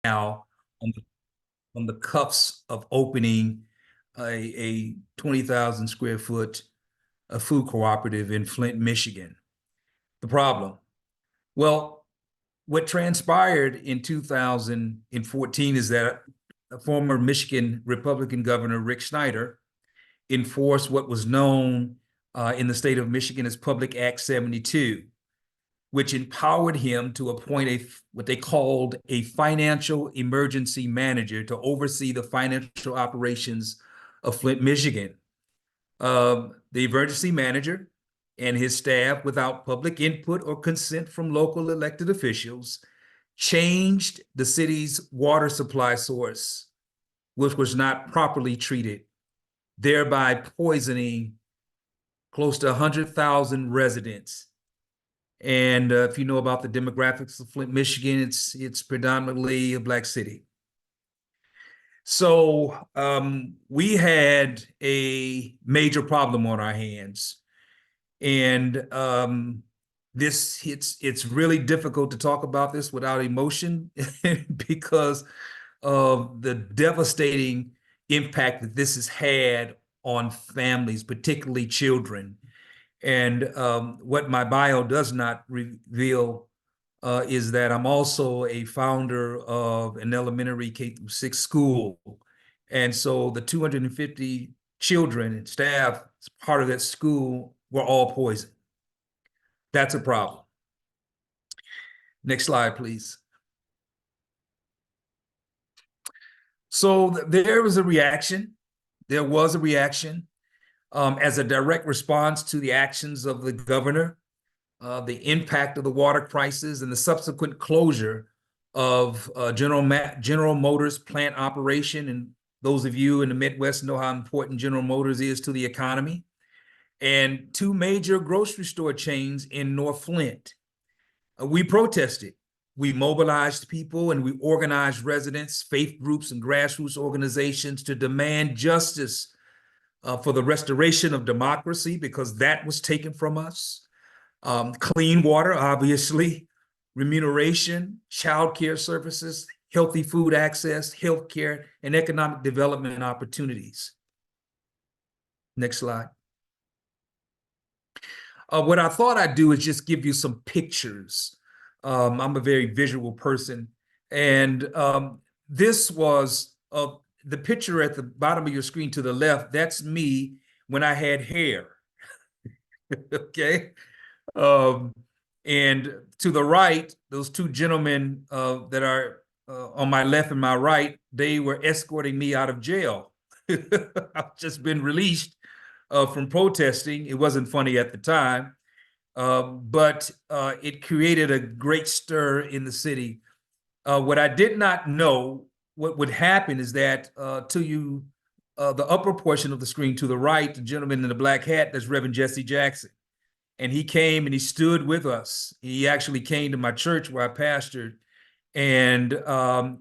now on on the cuffs of opening a 20,000 square foot food cooperative in Flint, Michigan. The problem? Well, what transpired in 2014 is that a former Michigan Republican governor, Rick Snyder, enforced what was known in the state of Michigan as Public Act 72, which empowered him to appoint what they called a financial emergency manager to oversee the financial operations of Flint, Michigan. The emergency manager and his staff, without public input or consent from local elected officials, changed the city's water supply source, which was not properly treated, thereby poisoning close to 100,000 residents. And if you know about the demographics of Flint, Michigan, it's predominantly a Black city. So we had a major problem on our hands. And it's really difficult to talk about this without emotion because of the devastating impact that this has had on families, particularly children. And what my bio does not reveal is that I'm also a founder of an elementary K-6 school. And so the 250 children and staff as part of that school were all poisoned. That's a problem. Next slide, please. So there was a reaction. There was a reaction as a direct response to the actions of the governor, the impact of the water crisis, and the subsequent closure of General Motors plant operation. And those of you in the Midwest know how important General Motors is to the economy. And two major grocery store chains in North Flint. We protested. We mobilized people and we organized residents, faith groups, and grassroots organizations to demand justice for the restoration of democracy, because that was taken from us. Clean water, obviously, remuneration, childcare services, healthy food access, healthcare, and economic development opportunities. Next slide. What I thought I'd do is just give you some pictures. I'm a very visual person. And this was the picture at the bottom of your screen to the left. That's me when I had hair. Okay. And to the right, those two gentlemen that are on my left and my right, they were escorting me out of jail. I've just been released from protesting. It wasn't funny at the time, but it created a great stir in the city. What I did not know, what would happen is that the upper portion of the screen to the right, the gentleman in the black hat, that's Reverend Jesse Jackson. And he came and he stood with us. He actually came to my church where I pastored, and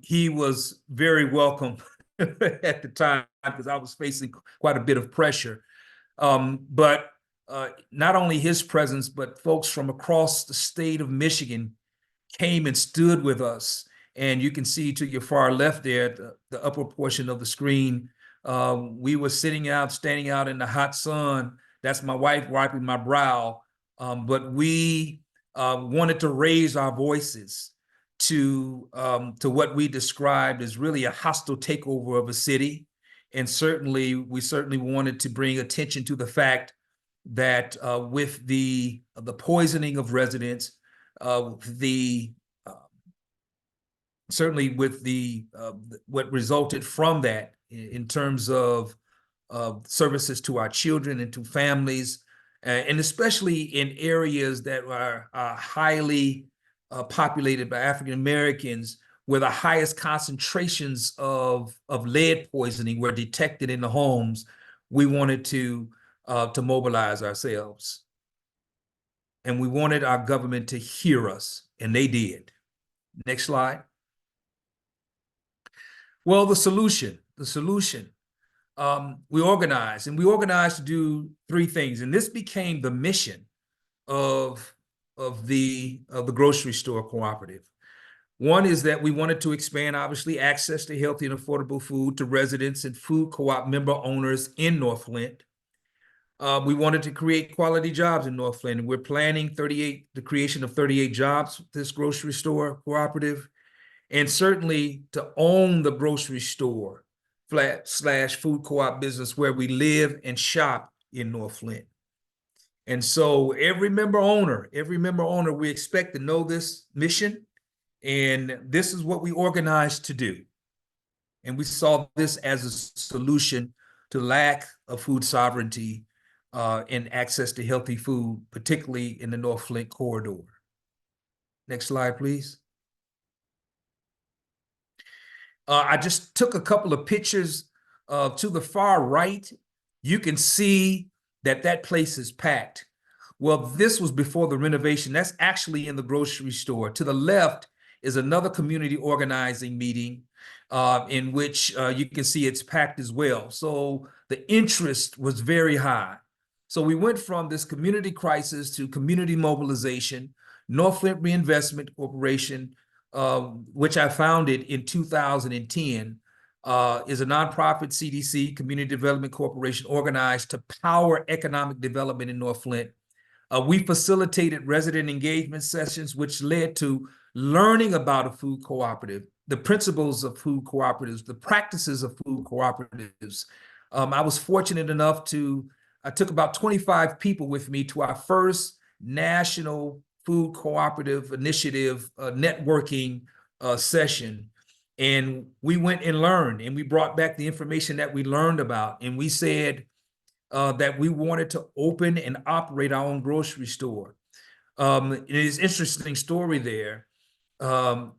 he was very welcome at the time because I was facing quite a bit of pressure. But not only his presence, but folks from across the state of Michigan came and stood with us. And you can see to your far left there, the upper portion of the screen, we were standing out in the hot sun. That's my wife wiping my brow. But we wanted to raise our voices to what we described as really a hostile takeover of a city. And we certainly wanted to bring attention to the fact that with the poisoning of residents, certainly with what resulted from that in terms of services to our children and to families, and especially in areas that are highly populated by African Americans, where the highest concentrations of lead poisoning were detected in the homes, we wanted to mobilize ourselves. And we wanted our government to hear us, and they did. Next slide. Well, the solution. We organized to do three things, and this became the mission of the grocery store cooperative. One is that we wanted to expand, obviously, access to healthy and affordable food to residents and food co-op member owners in North Flint. We wanted to create quality jobs in North Flint, and we're planning the creation of 38 jobs with this grocery store cooperative, and certainly to own the grocery store / food co-op business where we live and shop in North Flint. And so every member owner, we expect to know this mission, and this is what we organized to do. And we saw this as a solution to lack of food sovereignty and access to healthy food, particularly in the North Flint corridor. Next slide, please. I just took a couple of pictures to the far right. You can see that place is packed. Well, this was before the renovation. That's actually in the grocery store. To the left is another community organizing meeting in which you can see it's packed as well. So the interest was very high. So we went from this community crisis to community mobilization. North Flint Reinvestment Corporation, which I founded in 2010, is a nonprofit CDC, Community Development Corporation, organized to power economic development in North Flint. We facilitated resident engagement sessions, which led to learning about a food cooperative, the principles of food cooperatives, the practices of food cooperatives. I was fortunate enough I took about 25 people with me to our first national food cooperative initiative networking session. And we went and learned, and we brought back the information that we learned about. And we said that we wanted to open and operate our own grocery store. It is an interesting story there. Before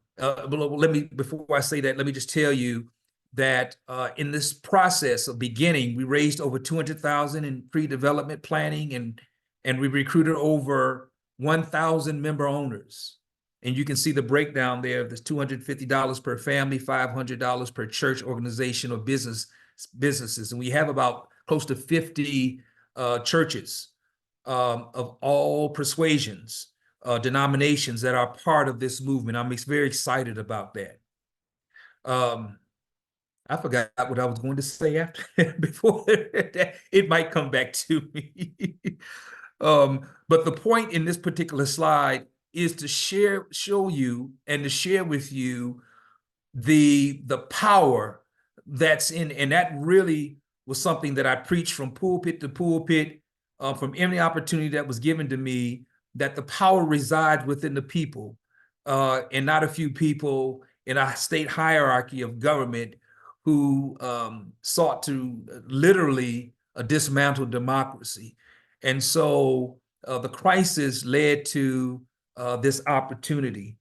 I say that, let me just tell you that in this process of beginning, we raised over $200,000 in pre-development planning, and we recruited over 1,000 member owners. And you can see the breakdown there. There's $250 per family, $500 per church, organization, or businesses. And we have about close to 50 churches of all persuasions, denominations that are part of this movement. I'm very excited about that. I forgot what I was going to say after before that. It might come back to me. But the point in this particular slide is to show you and to share with you the power that's in, and that really was something that I preached from pulpit to pulpit, from any opportunity that was given to me, that the power resides within the people, and not a few people in a state hierarchy of government who sought to literally dismantle democracy. And so the crisis led to this opportunity.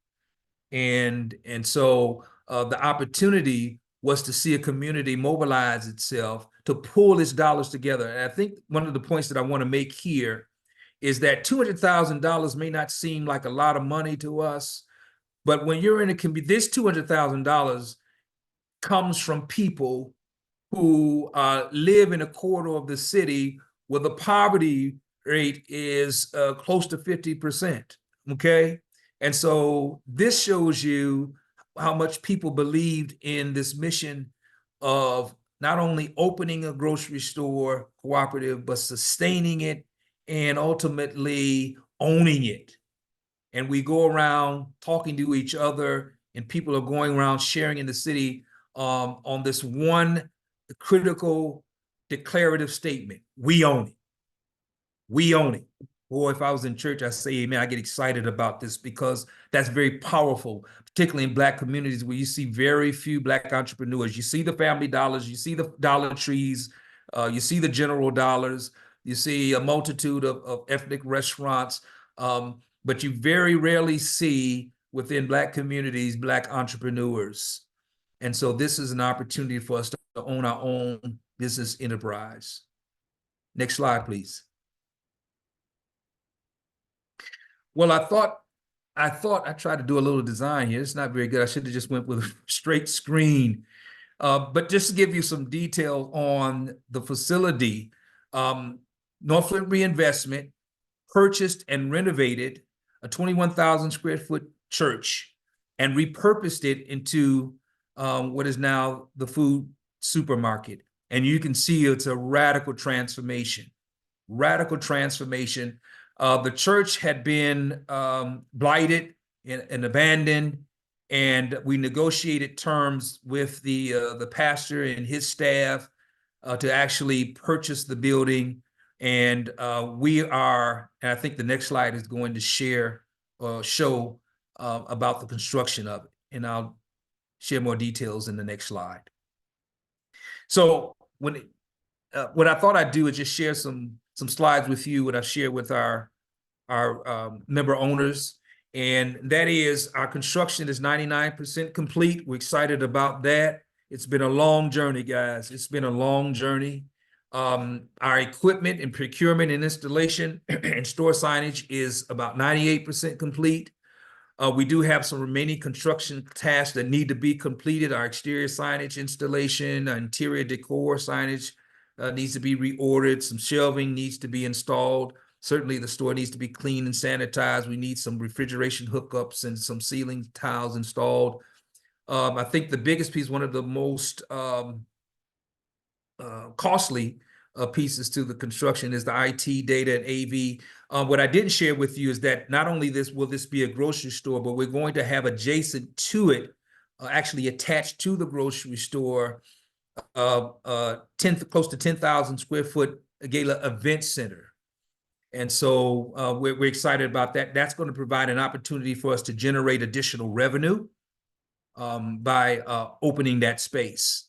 And so the opportunity was to see a community mobilize itself to pull its dollars together. And I think one of the points that I want to make here is that $200,000 may not seem like a lot of money to us, but when you're in a community, this $200,000 comes from people who live in a corridor of the city where the poverty rate is close to 50%, okay? And so this shows you how much people believed in this mission of not only opening a grocery store cooperative, but sustaining it and ultimately owning it. And we go around talking to each other, and people are going around sharing in the city on this one critical declarative statement: we own it. We own it. Boy, if I was in church, I say amen. I get excited about this because that's very powerful, particularly in Black communities where you see very few Black entrepreneurs. You see the Family Dollars, you see the Dollar Trees, you see the General Dollars, you see a multitude of ethnic restaurants, but you very rarely see within Black communities Black entrepreneurs. And so this is an opportunity for us to own our own business enterprise. Next slide, please. Well, I thought I tried to do a little design here. It's not very good. I should have just went with a straight screen. But just to give you some detail on the facility, North Flint Reinvestment purchased and renovated a 21,000 square foot church and repurposed it into what is now the food supermarket. And you can see it's a radical transformation. Radical transformation. The church had been blighted and abandoned, and we negotiated terms with the pastor and his staff to actually purchase the building. And we are, and I think the next slide is going to show about the construction of it. And I'll share more details in the next slide. So what I thought I'd do is just share some slides with you, what I've shared with our member owners. And that is, our construction is 99% complete. We're excited about that. It's been a long journey, guys. It's been a long journey. Our equipment and procurement and installation and store signage is about 98% complete. We do have some remaining construction tasks that need to be completed. Our exterior signage installation, our interior decor signage needs to be reordered. Some shelving needs to be installed. Certainly the store needs to be cleaned and sanitized. We need some refrigeration hookups and some ceiling tiles installed. I think the biggest piece, one of the most costly pieces to the construction, is the IT, data, and AV. What I didn't share with you is that not only will this be a grocery store, but we're going to have adjacent to it, actually attached to the grocery store, close to 10,000 square foot gala event center. And so we're excited about that. That's going to provide an opportunity for us to generate additional revenue by opening that space.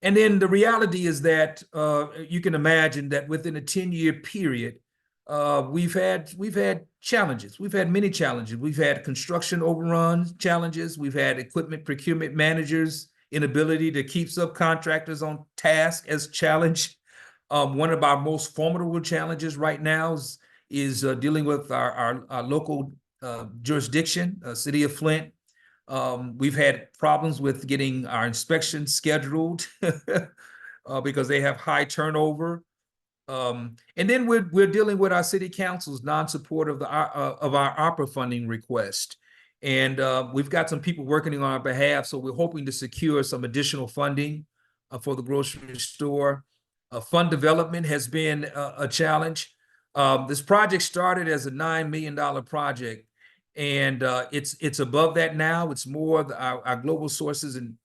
And then the reality is that you can imagine that within a 10-year period, we've had challenges. We've had many challenges. We've had construction overrun challenges. We've had equipment procurement managers' inability to keep subcontractors on task as challenged. One of our most formidable challenges right now is dealing with our local jurisdiction, City of Flint. We've had problems with getting our inspections scheduled because they have high turnover. And then we're dealing with our city council's non-support of our ARPA funding request. And we've got some people working on our behalf, so we're hoping to secure some additional funding for the grocery store. Fund development has been a challenge. This project started as a $9 million project, and it's above that now. It's more, our global sources and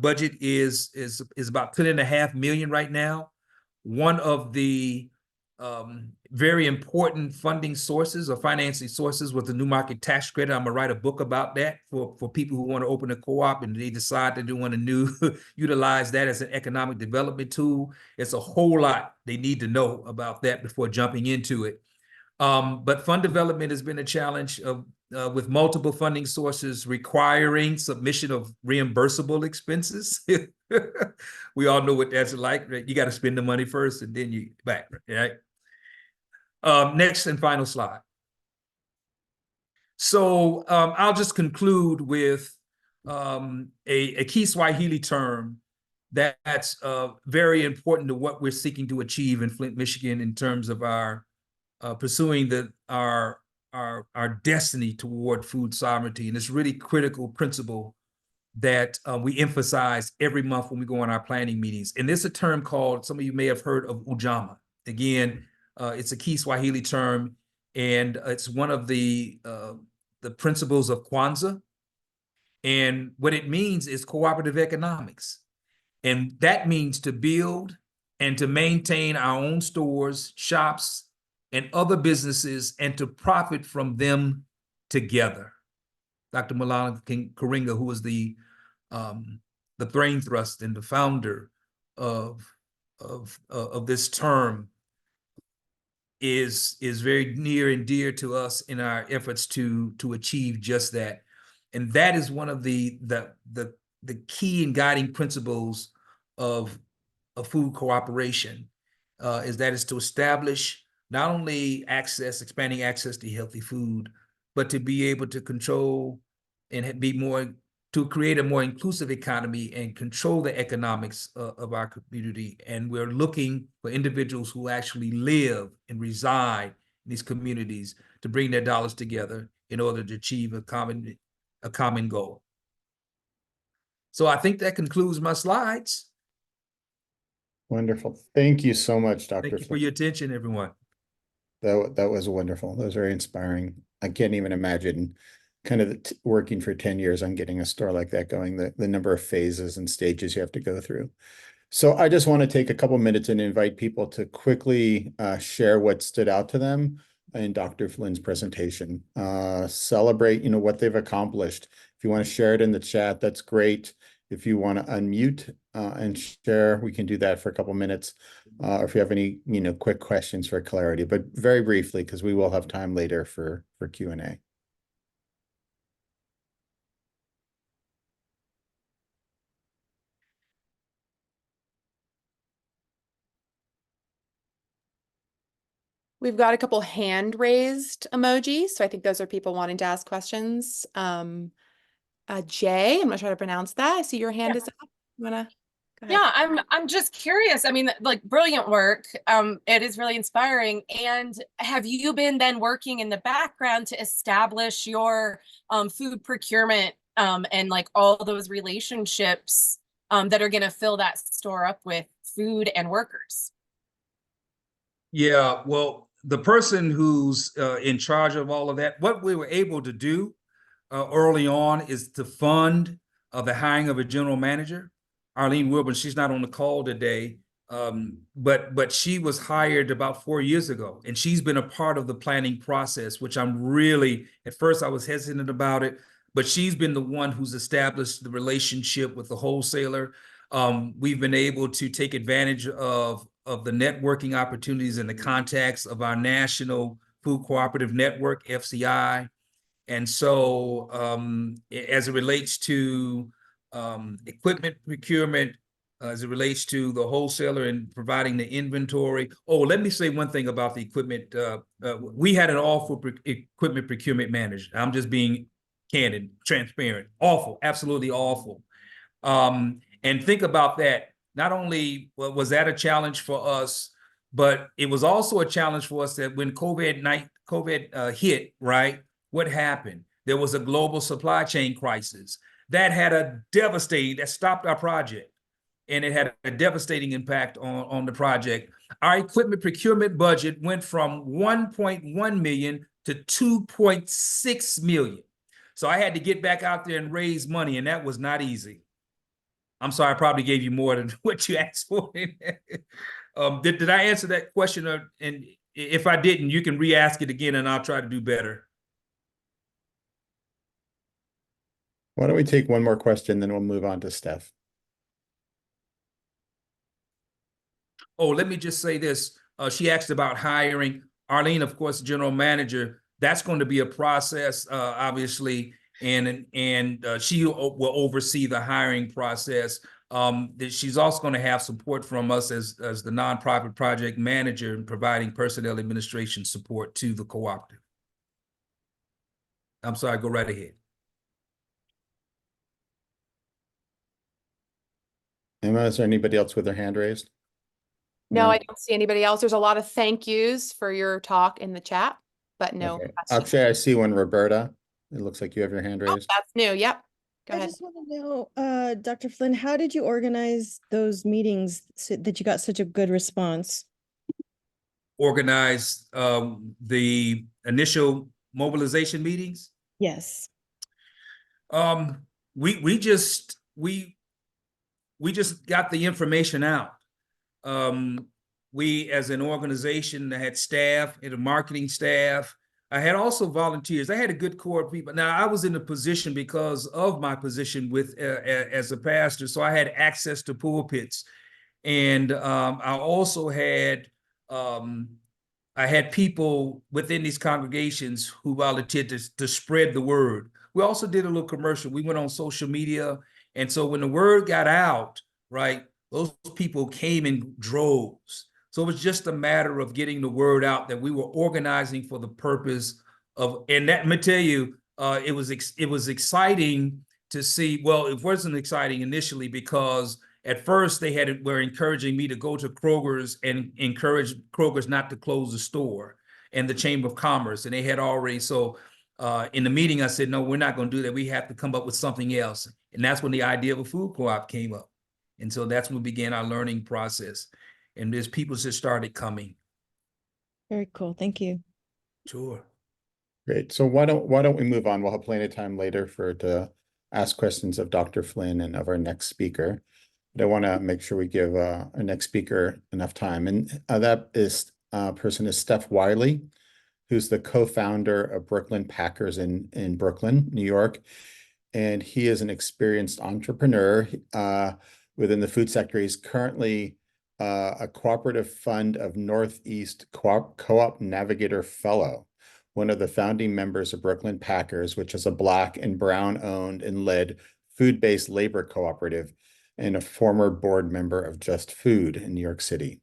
budget is about $10.5 million right now. One of the very important funding sources or financing sources was the new market tax credit. I'm gonna write a book about that for people who want to open a co-op and they decide that they want to utilize that as an economic development tool. It's a whole lot they need to know about that before jumping into it. But fund development has been a challenge with multiple funding sources requiring submission of reimbursable expenses. We all know what that's like, right? You got to spend the money first and then you back, right? Next and final slide. So I'll just conclude with a key Swahili term that's very important to what we're seeking to achieve in Flint, Michigan, in terms of our pursuing our destiny toward food sovereignty. And it's really critical principle that we emphasize every month when we go on our planning meetings. And there's a term called, some of you may have heard of Ujamaa. Again, it's a key Swahili term, and it's one of the principles of Kwanzaa. And what it means is cooperative economics. And that means to build and to maintain our own stores, shops, and other businesses, and to profit from them together. Dr. Malala Karinga, who was the brain thrust and the founder of this term, is very near and dear to us in our efforts to achieve just that. And that is one of the key and guiding principles of food cooperation, is to establish not only expanding access to healthy food, but to be able to control and to create a more inclusive economy and control the economics of our community. And we're looking for individuals who actually live and reside in these communities to bring their dollars together in order to achieve a common a common goal. So I think that concludes my slides. Wonderful. Thank you so much, Dr. Thank you for Flynn. your attention, everyone. That was wonderful. That was very inspiring. I can't even imagine kind of working for 10 years on getting a store like that going, the number of phases and stages you have to go through. So I just want to take a couple minutes and invite people to quickly share what stood out to them in Dr. Flynn's presentation. Celebrate, what they've accomplished. If you want to share it in the chat, that's great. If you want to unmute and share, we can do that for a couple minutes. Or if you have any, quick questions for clarity, but very briefly, because we will have time later for Q&A. We've got a couple hand raised emojis, so I think those are people wanting to ask questions. Jay, I'm not sure how to pronounce that. I see your hand is up. You wanna go ahead? Yeah, I'm just curious. I mean, like, brilliant work. It is really inspiring. And have you been then working in the background to establish your food procurement and like all those relationships that are going to fill that store up with food and workers? Yeah, well, the person who's in charge of all of that, what we were able to do early on is to fund the hiring of a general manager. Arlene Wilburn, she's not on the call today, but she was hired about 4 years ago, and she's been a part of the planning process, which I'm really, at first I was hesitant about it, but she's been the one who's established the relationship with the wholesaler. We've been able to take advantage of the networking opportunities and the contacts of our national food cooperative network, FCI. And so as it relates to equipment procurement, as it relates to the wholesaler and providing the inventory. Oh, let me say one thing about the equipment. We had an awful equipment procurement manager. I'm just being candid, transparent. Awful, absolutely awful. And think about that. Not only was that a challenge for us, but it was also a challenge for us that when COVID hit, right? What happened? There was a global supply chain crisis that stopped our project, and it had a devastating impact on the project. Our equipment procurement budget went from 1.1 million to 2.6 million. So I had to get back out there and raise money, and that was not easy. I'm sorry, I probably gave you more than what you asked for. Did I answer that question? And if I didn't, you can re-ask it again, and I'll try to do better. Why don't we take one more question, then we'll move on to Steph. Oh, let me just say this. She asked about hiring. Arlene, of course, general manager. That's going to be a process, obviously, and she will oversee the hiring process. She's also going to have support from us as the nonprofit project manager and providing personnel administration support to the cooperative. I'm sorry, go right ahead. Emma, is there anybody else with their hand raised? No, I don't see anybody else. There's a lot of thank yous for your talk in the chat, but no. Okay. Akshay, I see one. Roberta, it looks like you have your hand raised. Oh, that's new. Yep. Go ahead. I just want to know, Dr. Flynn, how did you organize those meetings so that you got such a good response? Organize the initial mobilization meetings? Yes. We just got the information out. We, as an organization, had staff, and a marketing staff. I had also volunteers. I had a good core of people. Now, I was in a position because of my position with as a pastor, so I had access to pulpits, and I also had I had people within these congregations who volunteered to spread the word. We also did a little commercial. We went on social media, and so when the word got out, right, those people came in droves. So it was just a matter of getting the word out that we were organizing for the purpose of, and that, let me tell you, it was exciting to see. Well, it wasn't exciting initially because at first they were encouraging me to go to Kroger's and encourage Kroger's not to close the store, and the Chamber of Commerce, and they had already, so In the meeting, I said, no, we're not going to do that. We have to come up with something else. And that's when the idea of a food co-op came up. And so that's when we began our learning process. And there's people just started coming. Very cool. Thank you. Sure. Great. So why don't we move on? We'll have plenty of time later to ask questions of Dr. Flynn and of our next speaker. But I want to make sure we give our next speaker enough time. And that is person is Steph Wiley, who's the co-founder of Brooklyn Packers in Brooklyn, New York. And he is an experienced entrepreneur within the food sector. He's currently a cooperative fund of Northeast Co-op Navigator Fellow, one of the founding members of Brooklyn Packers, which is a Black and Brown owned and led food-based labor cooperative, and a former board member of Just Food in New York City.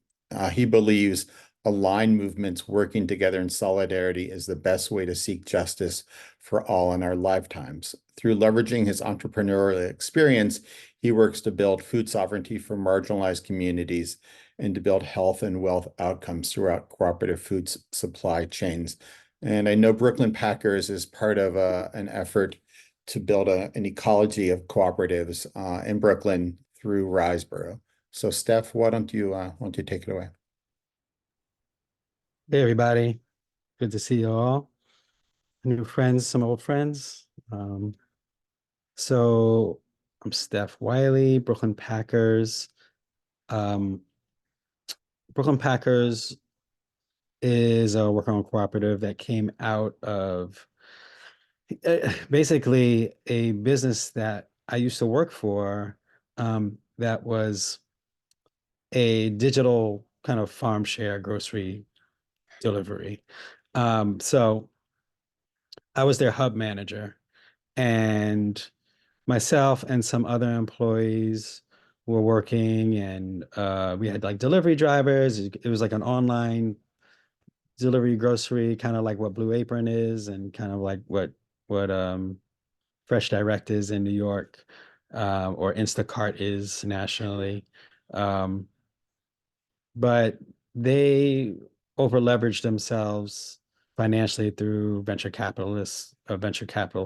He believes aligned movements working together in solidarity is the best way to seek justice for all in our lifetimes. Through leveraging his entrepreneurial experience, he works to build food sovereignty for marginalized communities and to build health and wealth outcomes throughout cooperative food supply chains. And I know Brooklyn Packers is part of an effort to build an ecology of cooperatives in Brooklyn through Riseboro. So Steph, why don't you take it away? Hey, everybody. Good to see you all. New friends, some old friends. So I'm Steph Wiley, Brooklyn Packers. Brooklyn Packers is a worker-owned cooperative that came out of basically a business that I used to work for, that was a digital kind of farm share grocery delivery. So I was their hub manager, and myself and some other employees were working, and we had like delivery drivers. It was like an online delivery grocery, kind of like what Blue Apron is, and kind of like what Fresh Direct is in New York, or Instacart is nationally. But they over leveraged themselves financially through a venture capital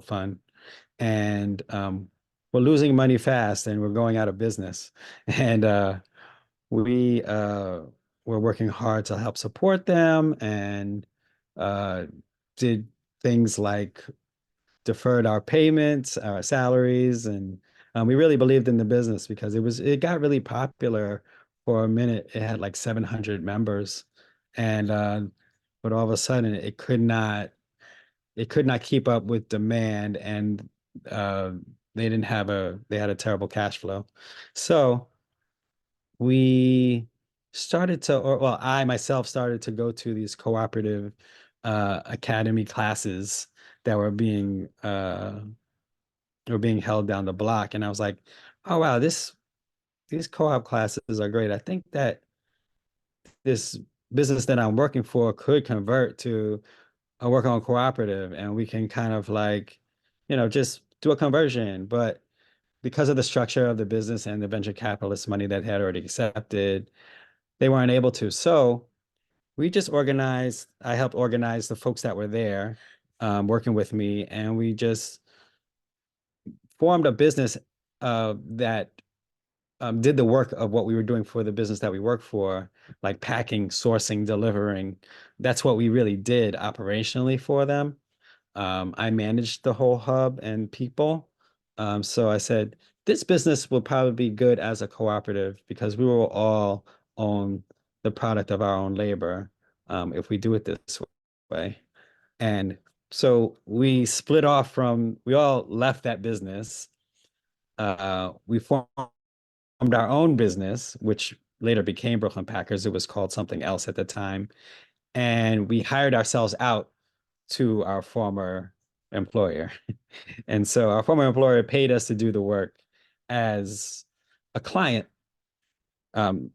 fund. And we're losing money fast, and we're going out of business. And we were working hard to help support them, and did things like deferred our payments, our salaries, and we really believed in the business because it got really popular for a minute. It had like 700 members, and but all of a sudden it could not keep up with demand, and uh, they had a terrible cash flow. So we started to, or well, I myself started to go to these cooperative academy classes that were being held down the block. And I was like, oh wow, these co-op classes are great. I think that this business that I'm working for could convert to a work-on cooperative, and we can kind of like, just do a conversion. But because of the structure of the business and the venture capitalist money that had already accepted, they weren't able to. So I helped organize the folks that were there, working with me, and we just formed a business that did the work of what we were doing for the business that we work for, like packing, sourcing, delivering. That's what we really did operationally for them. I managed the whole hub and people. So I said, this business will probably be good as a cooperative because we will all own the product of our own labor, if we do it this way. And so we all left that business. We formed our own business, which later became Brooklyn Packers. It was called something else at the time. And we hired ourselves out to our former employer. And so our former employer paid us to do the work as a client, the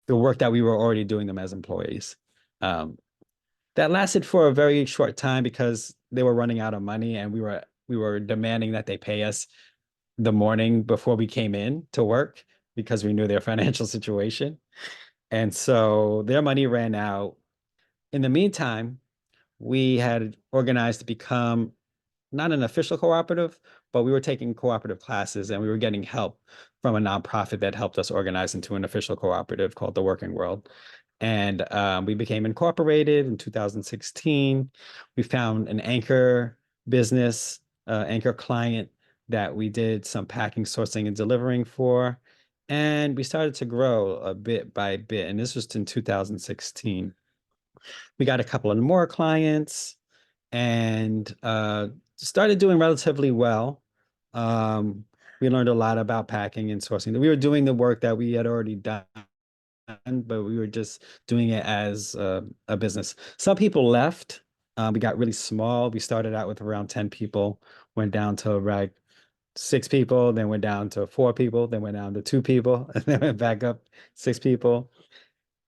work that we were already doing them as employees. That lasted for a very short time because they were running out of money, and we were demanding that they pay us the morning before we came in to work because we knew their financial situation. And so their money ran out. In the meantime, we had organized to become not an official cooperative, but we were taking cooperative classes and we were getting help from a nonprofit that helped us organize into an official cooperative called the Working World. And we became incorporated in 2016. We found an anchor business, anchor client that we did some packing, sourcing, and delivering for. And we started to grow a bit by bit. And this was in 2016. We got a couple of more clients and started doing relatively well. We learned a lot about packing and sourcing. We were doing the work that we had already done, but we were just doing it as a business. Some people left. We got really small. We started out with around 10 people, went down to like 6 people, then went down to 4 people, then went down to 2 people, and then went back up 6 people.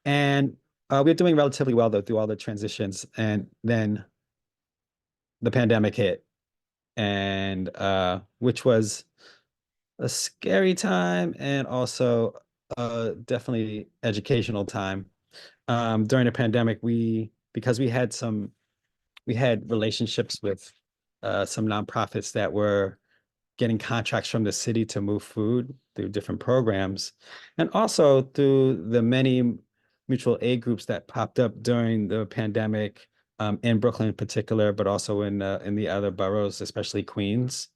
And we're doing relatively well though through all the transitions. And then the pandemic hit, and which was a scary time and also definitely educational time. During the pandemic, because we had relationships with some nonprofits that were getting contracts from the city to move food through different programs, and also through the many mutual aid groups that popped up during the pandemic, in Brooklyn in particular, but also in the other boroughs, especially Queens.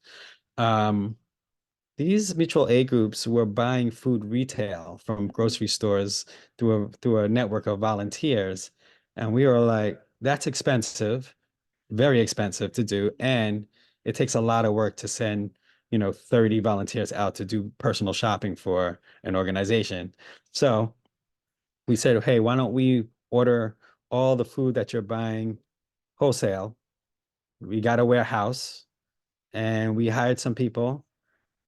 These mutual aid groups were buying food retail from grocery stores through a network of volunteers. And we were like, that's expensive, very expensive to do. And it takes a lot of work to send, 30 volunteers out to do personal shopping for an organization. So we said, hey, why don't we order all the food that you're buying wholesale? We got a warehouse and we hired some people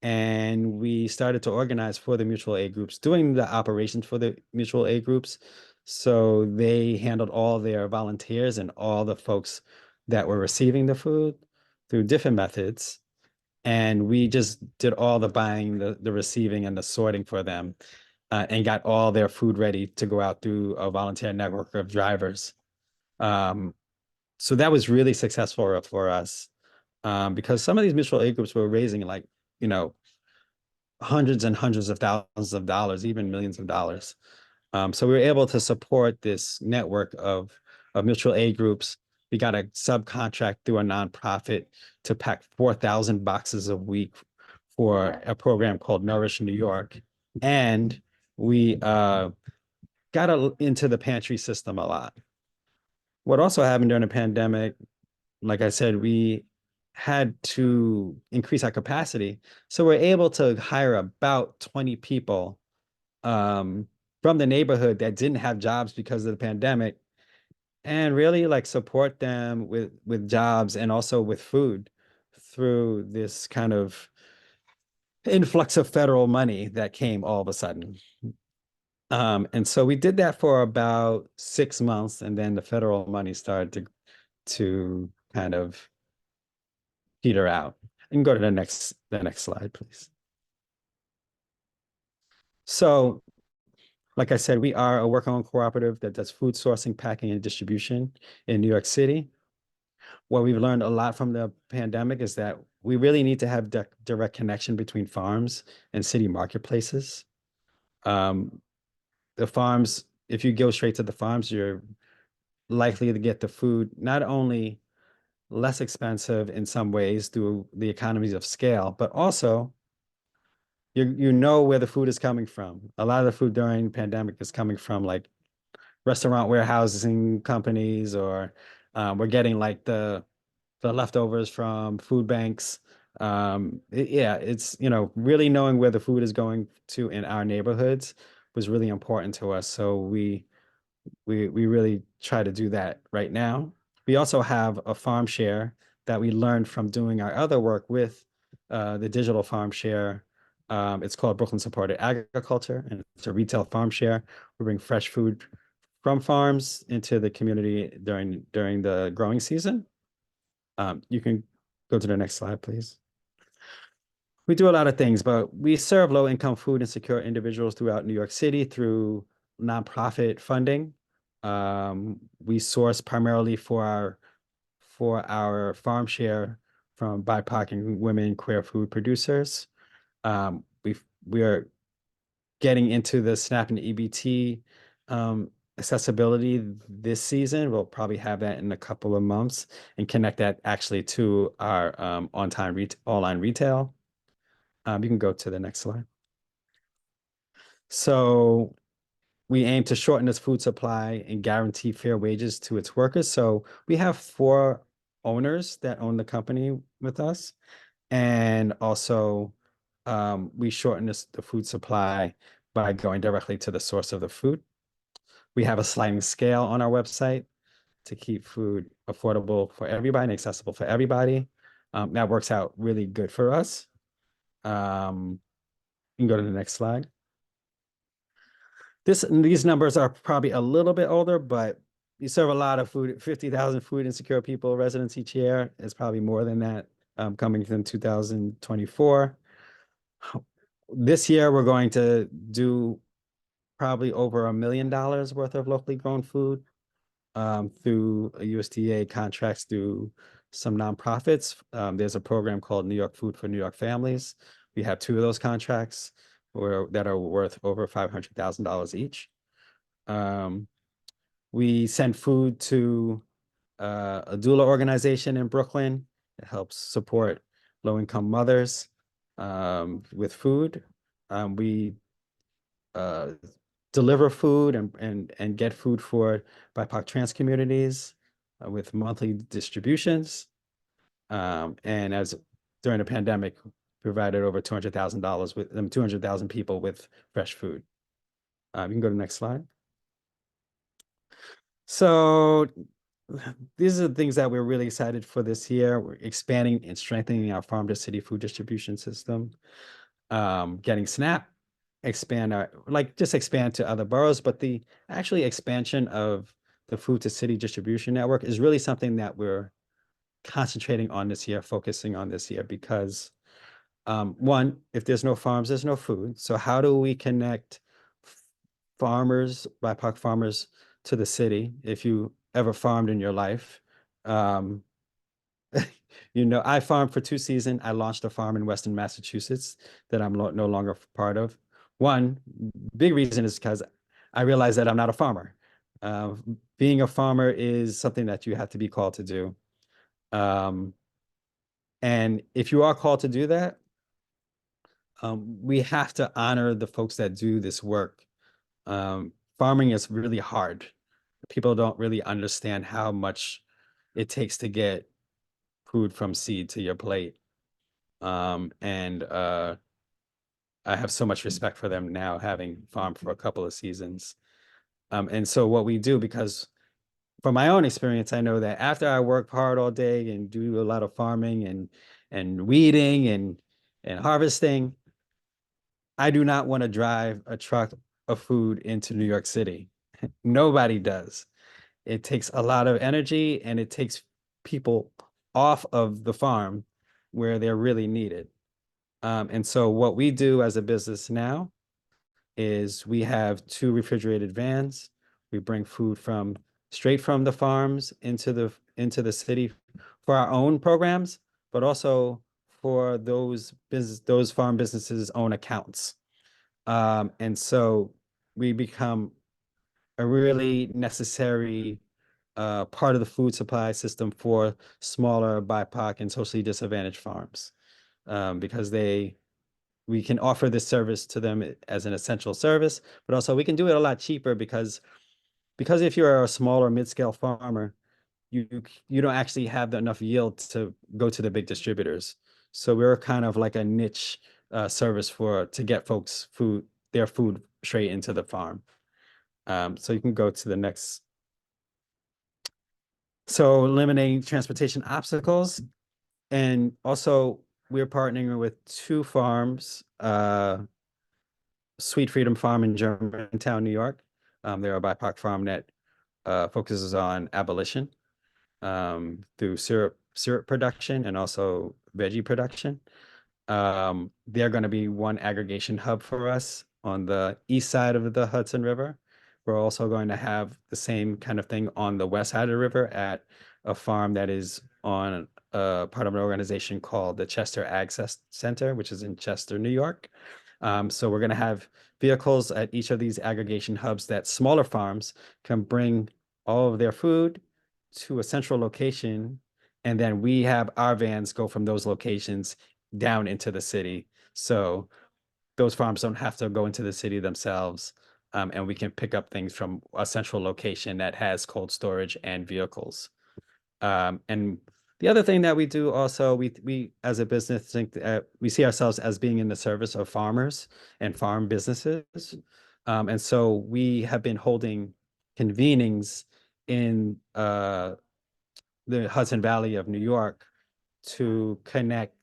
and we started to organize for the mutual aid groups, doing the operations for the mutual aid groups. So they handled all their volunteers and all the folks that were receiving the food through different methods. And we just did all the buying, the receiving, and the sorting for them, and got all their food ready to go out through a volunteer network of drivers. So that was really successful for us, because some of these mutual aid groups were raising like, hundreds and hundreds of thousands of dollars, even millions of dollars. So we were able to support this network of mutual aid groups. We got a subcontract through a nonprofit to pack 4,000 boxes a week for a program called Nourish New York. And we got into the pantry system a lot. What also happened during the pandemic, like I said, we had to increase our capacity. So we're able to hire about 20 people from the neighborhood that didn't have jobs because of the pandemic, and really like support them with jobs and also with food through this kind of influx of federal money that came all of a sudden. And so we did that for about 6 months, and then the federal money started to kind of peter out. You can go to the next slide, please. So, like I said, we are a worker-owned cooperative that does food sourcing, packing, and distribution in New York City. What we've learned a lot from the pandemic is that we really need to have direct connection between farms and city marketplaces. The farms, if you go straight to the farms, you're likely to get the food not only less expensive in some ways through the economies of scale, but also you know where the food is coming from. A lot of the food during the pandemic is coming from like restaurant warehousing companies, or we're getting like the leftovers from food banks. Yeah, it's, really knowing where the food is going to in our neighborhoods was really important to us. So we really try to do that right now. We also have a farm share that we learned from doing our other work with the digital farm share. It's called Brooklyn Supported Agriculture, and it's a retail farm share. We bring fresh food from farms into the community during the growing season. You can go to the next slide, please. We do a lot of things, but we serve low-income food insecure individuals throughout New York City through nonprofit funding. We source primarily for our for our farm share from BIPOC and women queer food producers. We are getting into the SNAP and EBT accessibility this season. We'll probably have that in a couple of months and connect that actually to our on-time online retail. You can go to the next slide. So we aim to shorten this food supply and guarantee fair wages to its workers. So we have 4 owners that own the company with us. And also we shorten the food supply by going directly to the source of the food. We have a sliding scale on our website to keep food affordable for everybody and accessible for everybody. That works out really good for us. You can go to the next slide. These numbers are probably a little bit older, but you serve a lot of food, 50,000 food insecure people, residents each year. It's probably more than that coming from 2024. This year, we're going to do probably over $1 million worth of locally grown food through a USDA contracts through some nonprofits. There's a program called New York Food for New York Families. We have 2 of those contracts that are worth over $500,000 each. We send food to a doula organization in Brooklyn that helps support low-income mothers with food. We deliver food and get food for BIPOC trans communities with monthly distributions. And as during the pandemic, provided over $200,000 with 200,000 people with fresh food. You can go to the next slide. So these are the things that we're really excited for this year. We're expanding and strengthening our farm to city food distribution system, getting SNAP, expand to other boroughs, but the actually expansion of the food to city distribution network is really something that we're concentrating on this year, focusing on this year, because one, if there's no farms, there's no food. So how do we connect farmers, BIPOC farmers, to the city? If you ever farmed in your life, you know, I farmed for 2 seasons. I launched a farm in Western Massachusetts that I'm no longer part of. One big reason is because I realized that I'm not a farmer. Being a farmer is something that you have to be called to do. And if you are called to do that, we have to honor the folks that do this work. Farming is really hard. People don't really understand how much it takes to get food from seed to your plate. I have so much respect for them now, having farmed for a couple of seasons. And so what we do, because from my own experience, I know that after I work hard all day and do a lot of farming and weeding and harvesting, I do not want to drive a truck of food into New York City. Nobody does. It takes a lot of energy and it takes people off of the farm where they're really needed. And so what we do as a business now is we have 2 refrigerated vans. We bring food straight from the farms into the city for our own programs, but also for those farm businesses' own accounts. And so we become a really necessary part of the food supply system for smaller BIPOC and socially disadvantaged farms, because we can offer this service to them as an essential service, but also we can do it a lot cheaper because if you're a small or mid-scale farmer, you don't actually have enough yield to go to the big distributors. So we're kind of like a niche service to get folks their food straight into the farm. So you can go to the next. So eliminating transportation obstacles. And also we're partnering with 2 farms, Sweet Freedom Farm in Germantown, New York. They're a BIPOC farm that focuses on abolition through syrup production and also veggie production. They're going to be one aggregation hub for us on the east side of the Hudson River. We're also going to have the same kind of thing on the west side of the river at a farm that is on part of an organization called the Chester Access Center, which is in Chester, New York. So we're going to have vehicles at each of these aggregation hubs that smaller farms can bring all of their food to a central location. And then we have our vans go from those locations down into the city. So those farms don't have to go into the city themselves. And we can pick up things from a central location that has cold storage and vehicles. And the other thing that we do also, we as a business think that we see ourselves as being in the service of farmers and farm businesses. And so we have been holding convenings in the Hudson Valley of New York to connect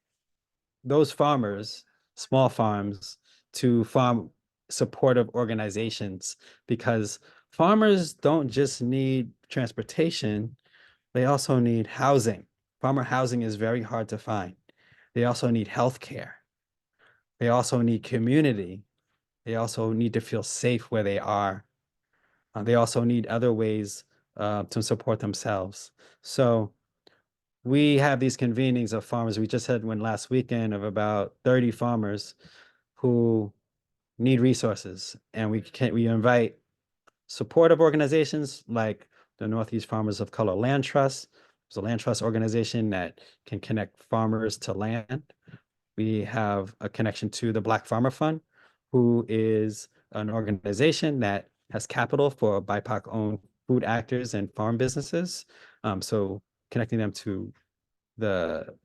those farmers, small farms, to farm supportive organizations, because farmers don't just need transportation, they also need housing. Farmer housing is very hard to find. They also need health care. They also need community. They also need to feel safe where they are. They also need other ways to support themselves. So we have these convenings of farmers. We just had one last weekend of about 30 farmers who need resources. And we invite supportive organizations like the Northeast Farmers of Color Land Trust. It's a land trust organization that can connect farmers to land. We have a connection to the Black Farmer Fund, who is an organization that has capital for BIPOC-owned food actors and farm businesses. So connecting them to the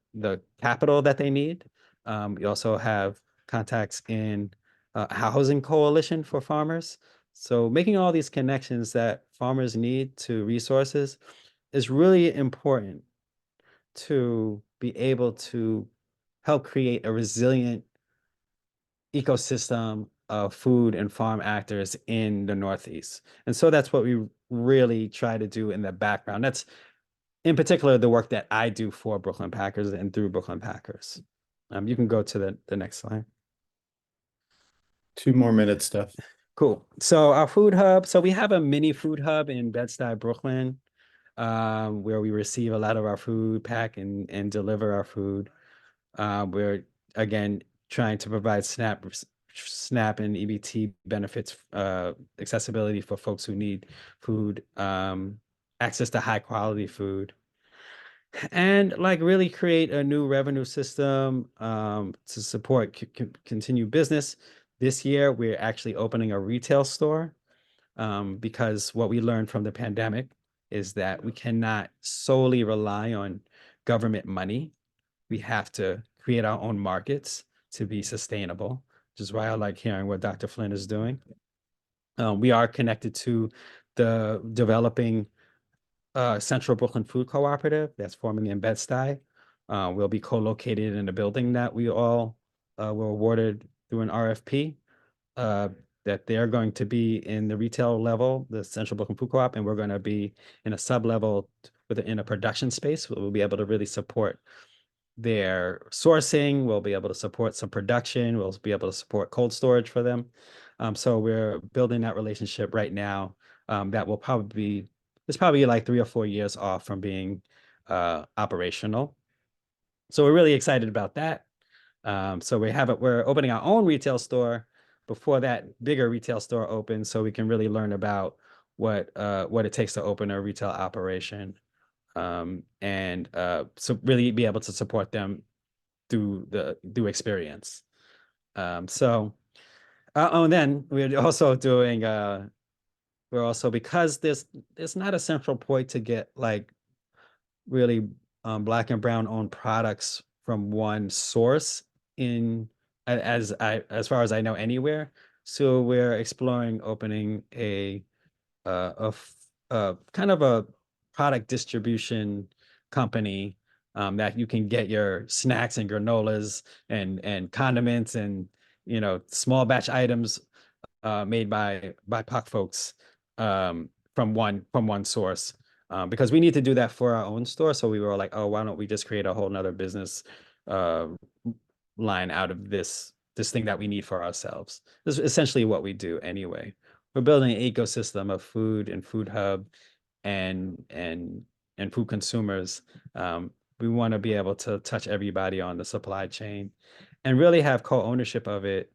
capital that they need. We also have contacts in a housing coalition for farmers. So making all these connections that farmers need to resources is really important to be able to help create a resilient ecosystem of food and farm actors in the Northeast. And so that's what we really try to do in the background. That's in particular the work that I do for Brooklyn Packers and through Brooklyn Packers. You can go to the next slide. 2 more minutes, Steph. Cool. So our food hub. So we have a mini food hub in Bed-Stuy, Brooklyn, where we receive a lot of our food, pack and deliver our food. We're again trying to provide SNAP and EBT benefits, accessibility for folks who need food, access to high quality food, and like really create a new revenue system to support continue business. This year, we're actually opening a retail store because what we learned from the pandemic is that we cannot solely rely on government money. We have to create our own markets to be sustainable, which is why I like hearing what Dr. Flynn is doing. We are connected to the developing Central Brooklyn Food Cooperative that's forming in Bed-Stuy. We'll be co-located in a building that we all were awarded through an RFP, that they're going to be in the retail level, the Central Brooklyn Food Co-op, and we're going to be in a sub-level in a production space. We'll be able to really support their sourcing. We'll be able to support some production. We'll be able to support cold storage for them. So we're building that relationship right now. That will probably it's probably like 3 or 4 years off from being operational. So we're really excited about that. So we're opening our own retail store before that bigger retail store opens, so we can really learn about what it takes to open a retail operation, and so really be able to support them through experience. And then we're also doing because there's not a central point to get like really Black and brown owned products from one source as far as I know anywhere. So we're exploring opening a kind of a product distribution company that you can get your snacks and granolas and condiments and small batch items made by BIPOC folks from one source, because we need to do that for our own store. So we were like, oh, why don't we just create a whole nother business line out of this thing that we need for ourselves. This is essentially what we do anyway. We're building an ecosystem of food and food hub and and food consumers. We want to be able to touch everybody on the supply chain and really have co-ownership of it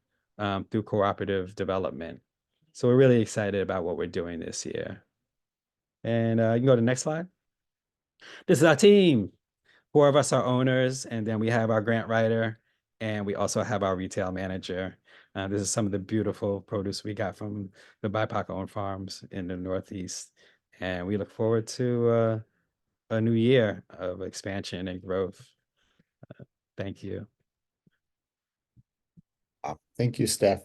through cooperative development. So we're really excited about what we're doing this year. And you can go to the next slide. This is our team. 4 of us are owners, and then we have our grant writer, and we also have our retail manager. This is some of the beautiful produce we got from the BIPOC-owned farms in the Northeast. And we look forward to a new year of expansion and growth. Thank you. Thank you, Steph.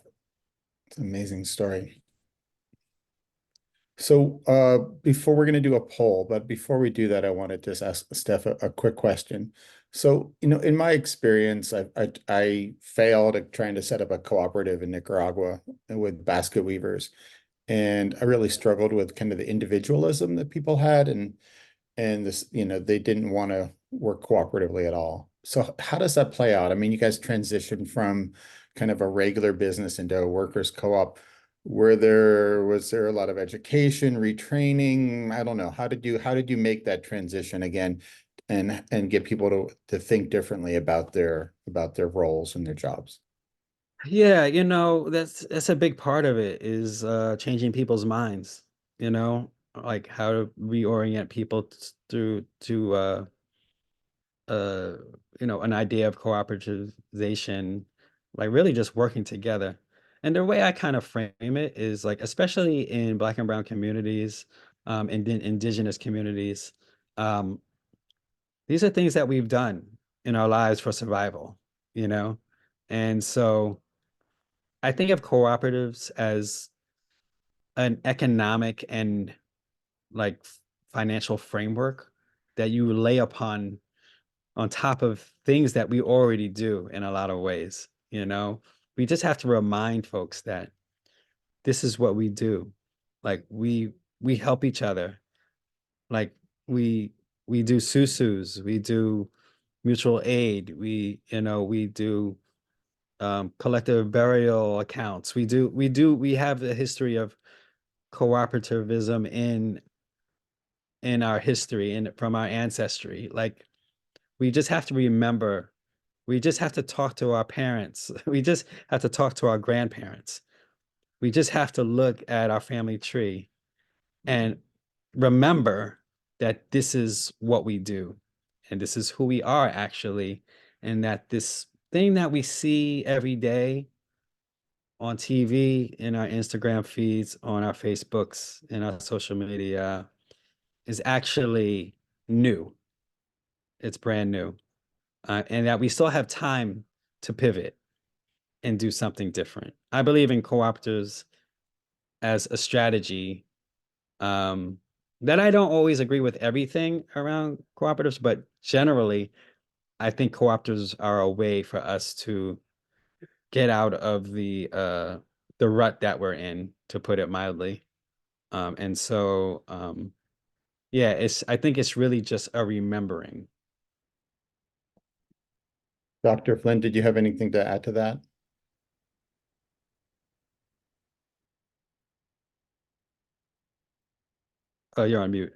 It's an amazing story. So before we're going to do a poll, but before we do that, I want to just ask Steph a quick question. So, in my experience, I failed at trying to set up a cooperative in Nicaragua with basket weavers. And I really struggled with kind of the individualism that people had, and this, they didn't want to work cooperatively at all. So how does that play out? I mean, you guys transitioned from kind of a regular business into a workers' co-op. Was there a lot of education, retraining? I don't know. How did you make that transition again and get people to think differently about their roles and their jobs? Yeah, that's a big part of it is changing people's minds, like how to reorient people to an idea of cooperativization, like really just working together. And the way I kind of frame it is like, especially in Black and brown communities, and indigenous communities, um, these are things that we've done in our lives for survival, you know? And so I think of cooperatives as an economic and like financial framework that you lay upon on top of things that we already do in a lot of ways. We just have to remind folks that this is what we do. Like we help each other. Like we do susus, we do mutual aid, we do collective burial accounts. We have a history of cooperativism in our history and from our ancestry. Like we just have to remember, we just have to talk to our parents. We just have to talk to our grandparents. We just have to look at our family tree and remember that this is what we do and this is who we are actually, and that this thing that we see every day on TV, in our Instagram feeds, on our Facebooks, in our social media is actually new. It's brand new. And that we still have time to pivot and do something different. I believe in cooperatives as a strategy, that I don't always agree with everything around cooperatives, but generally, I think cooperatives are a way for us to get out of the rut that we're in, to put it mildly. And so, yeah, I think it's really just a remembering. Dr. Flynn, did you have anything to add to that? Oh, you're on mute.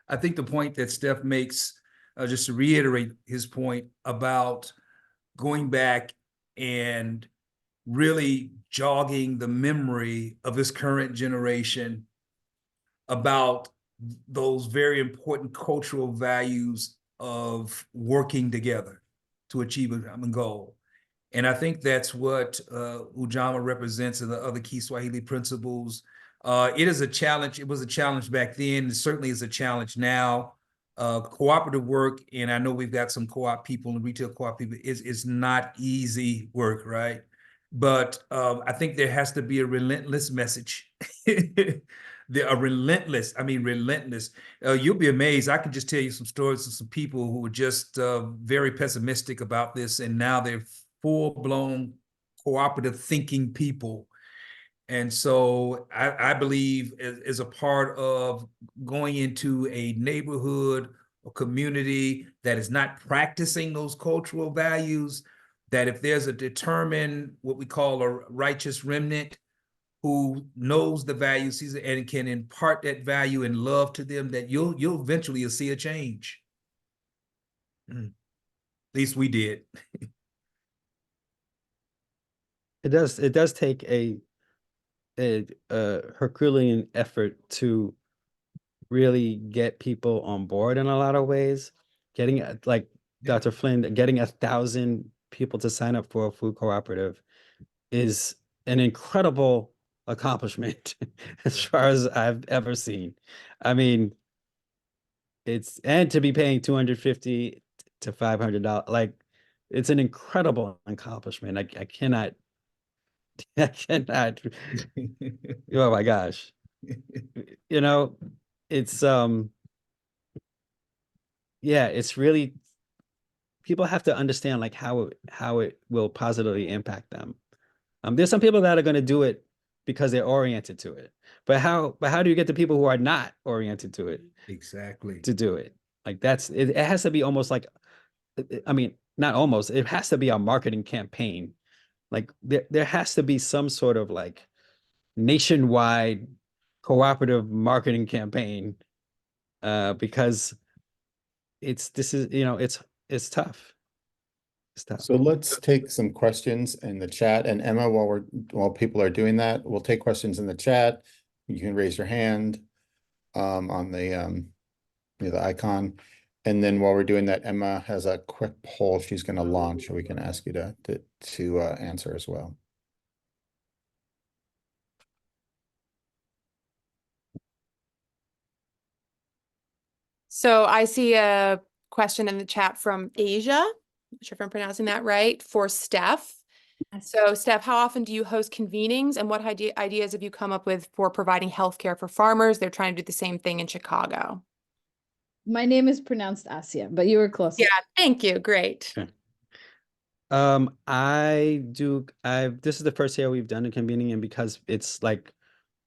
I think the point that Steph makes, just to reiterate his point about going back and really jogging the memory of this current generation about those very important cultural values of working together to achieve a common goal. And I think that's what Ujamaa represents and the other key Swahili principles. It is a challenge. It was a challenge back then. It certainly is a challenge now. Cooperative work, and I know we've got some co-op people and retail co-op people, is not easy work, right? But I think there has to be a relentless message. Relentless. You'll be amazed. I can just tell you some stories of some people who were just very pessimistic about this, and now they're full-blown cooperative thinking people. And so I believe as a part of going into a neighborhood or community that is not practicing those cultural values, that if there's a determined, what we call a righteous remnant, who knows the value, sees it, and can impart that value and love to them, that you'll eventually see a change. At least we did. It does take a Herculean effort to really get people on board in a lot of ways. Getting like Yeah. Dr. Flynn, getting 1,000 people to sign up for a food cooperative is an incredible accomplishment as far as I've ever seen. I mean, and to be paying $250 to $500, like it's an incredible accomplishment. I cannot, I cannot, oh my gosh. You know, it's yeah, it's really, people have to understand like how it will positively impact them. There's some people that are going to do it because they're oriented to it, but how do you get the people who are not oriented to it Exactly. to do it? Like it has to be almost like, I mean, not almost, it has to be a marketing campaign. Like there has to be some sort of like nationwide cooperative marketing campaign, because this is, it's tough. It's tough. So let's take some questions in the chat, and Emma, while people are doing that, we'll take questions in the chat. You can raise your hand on the the icon. And then while we're doing that, Emma has a quick poll she's going to launch, so we can ask you to answer as well. So I see a question in the chat from Asia. Not sure if I'm pronouncing that right, for Steph. So Steph, how often do you host convenings, and what ideas have you come up with for providing healthcare for farmers? They're trying to do the same thing in Chicago. My name is pronounced Asia, but you were close. Yeah, thank you. Great. Okay. This is the first year we've done a convening, and because it's like,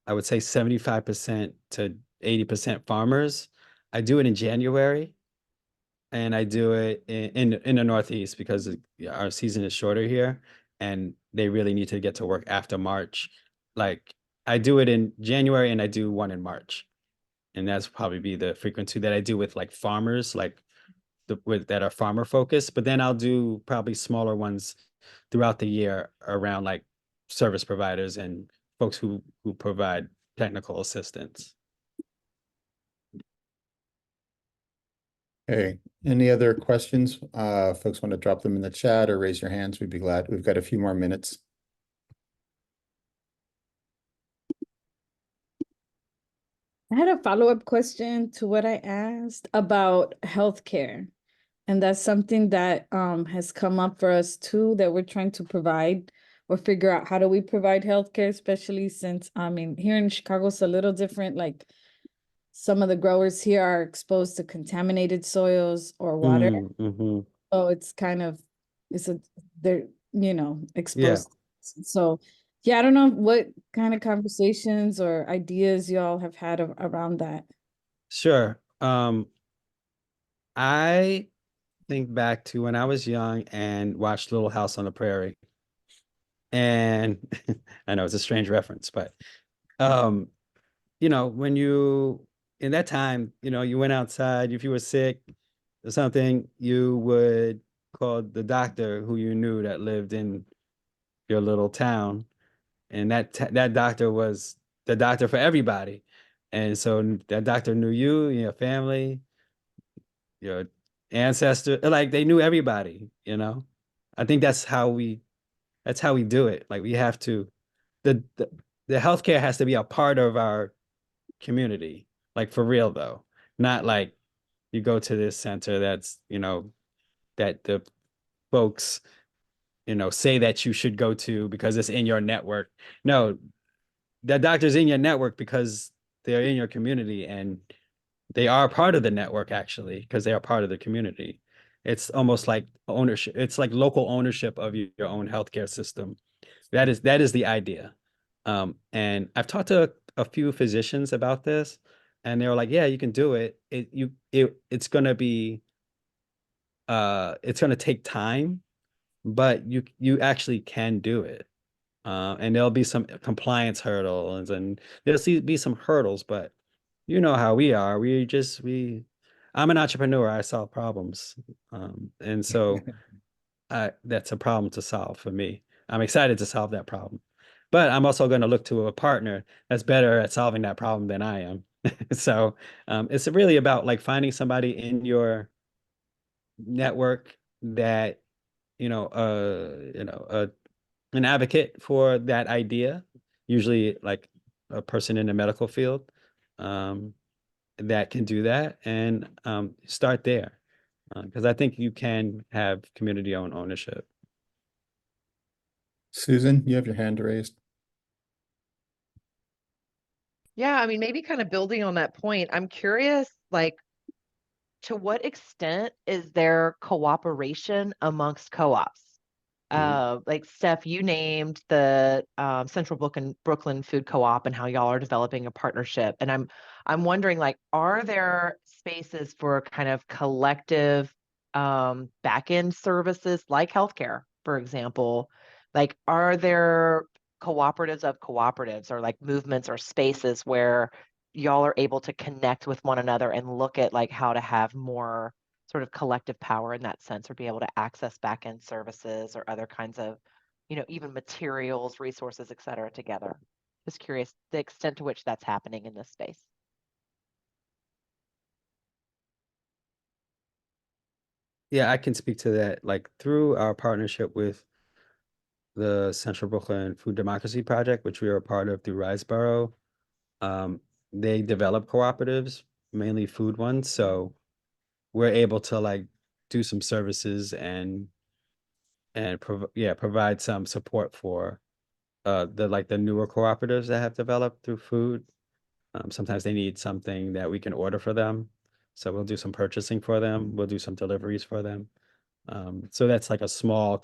I would say 75% to 80% farmers, I do it in January, and I do it in the Northeast because our season is shorter here, and they really need to get to work after March. Like I do it in January, and I do one in March, and that's probably be the frequency that I do with like farmers, like that are farmer focused. But then I'll do probably smaller ones throughout the year around like service providers and folks who provide technical assistance. Hey, any other questions? Folks want to drop them in the chat or raise your hands, we'd be glad. We've got a few more minutes. I had a follow-up question to what I asked about healthcare. And that's something that has come up for us too, that we're trying to provide or figure out how do we provide healthcare, especially since, I mean, here in Chicago, it's a little different. Like some of the growers here are exposed to contaminated soils or water. Mm-hmm. So it's kind of, they're, Yeah. exposed. So yeah, I don't know what kind of conversations or ideas y'all have had around that. Sure. I think back to when I was young and watched Little House on the Prairie. And I know it's a strange reference, but when you in that time, you went outside, if you were sick or something, you would call the doctor who you knew that lived in your little town. And that doctor was the doctor for everybody. And so that doctor knew you, your family, your ancestor, like they knew everybody. I think that's how we do it. Like we have to, the healthcare has to be a part of our community, like for real though, not like you go to this center that's, that the folks, say that you should go to because it's in your network. No, that doctor's in your network because they're in your community, and they are part of the network actually, because they are part of the community. It's almost like ownership. It's like local ownership of your own healthcare system. That is the idea. And I've talked to a few physicians about this, and they were like, yeah, you can do it. It's gonna be it's gonna take time, but you actually can do it. And there'll be some compliance hurdles, and be some hurdles, but you know how we are. I'm an entrepreneur. I solve problems. And so that's a problem to solve for me. I'm excited to solve that problem. But I'm also going to look to a partner that's better at solving that problem than I am. So it's really about like finding somebody in your network that, an advocate for that idea, usually like a person in the medical field, um, that can do that, and start there. Because I think you can have community owned ownership. Susan, you have your hand raised. Yeah, I mean, maybe kind of building on that point, I'm curious, like, to what extent is there cooperation amongst co-ops? Like Steph, you named the Central Brooklyn Food Co-op and how y'all are developing a partnership. And I'm wondering, like, are there spaces for kind of collective back-end services like healthcare, for example? Like, are there cooperatives of cooperatives or like movements or spaces where y'all are able to connect with one another and look at like how to have more sort of collective power in that sense, or be able to access back-end services or other kinds of, even materials, resources, et cetera, together? Just curious the extent to which that's happening in this space. Yeah, I can speak to that. Like through our partnership with the Central Brooklyn Food Democracy Project, which we are a part of through Riseboro, they develop cooperatives, mainly food ones. So we're able to like do some services and provide some support for the newer cooperatives that have developed through food. Sometimes they need something that we can order for them. So we'll do some purchasing for them. We'll do some deliveries for them. So that's like a small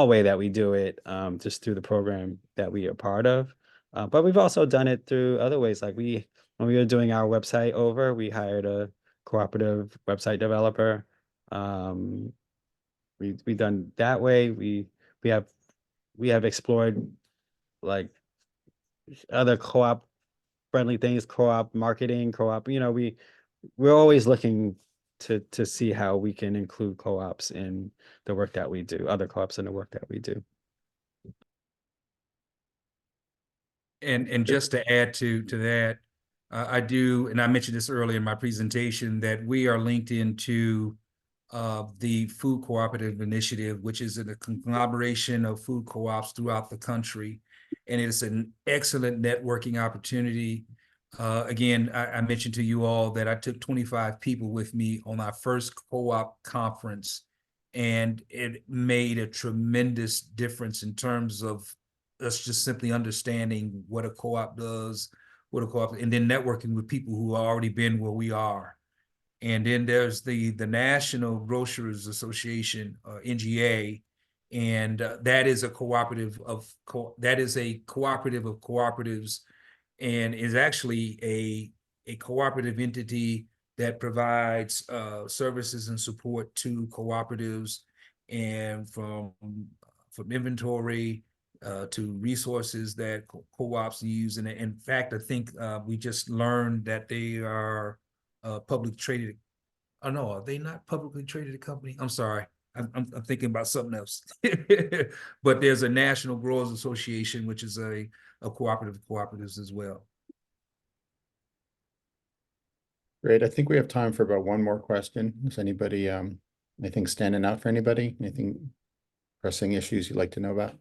way that we do it, just through the program that we are part of. But we've also done it through other ways. Like when we were doing our website over, we hired a cooperative website developer. We done that way. We have we have explored like other co-op friendly things, co-op marketing, co-op, we're always looking to see how we can include co-ops in the work that we do, other co-ops in the work that we do. And just to add to that, I do, and I mentioned this earlier in my presentation, that we are linked into the Food Cooperative Initiative, which is a conglomeration of food co-ops throughout the country. And it's an excellent networking opportunity. Again, I mentioned to you all that I took 25 people with me on our first co-op conference, and it made a tremendous difference in terms of us just simply understanding what a co-op does, and then networking with people who have already been where we are. And then there's the National Grocers Association, NGA, and that is a cooperative of cooperatives, and is actually a cooperative entity that provides services and support to cooperatives, and from inventory to resources that co-ops use. And in fact, I think we just learned that they are public traded. Oh no, are they not publicly traded company? I'm sorry. I'm thinking about something else. But there's a National Growers Association, which is a cooperative of cooperatives as well. Great. I think we have time for about one more question. Is anybody, anything standing out for anybody? Anything pressing issues you'd like to know about?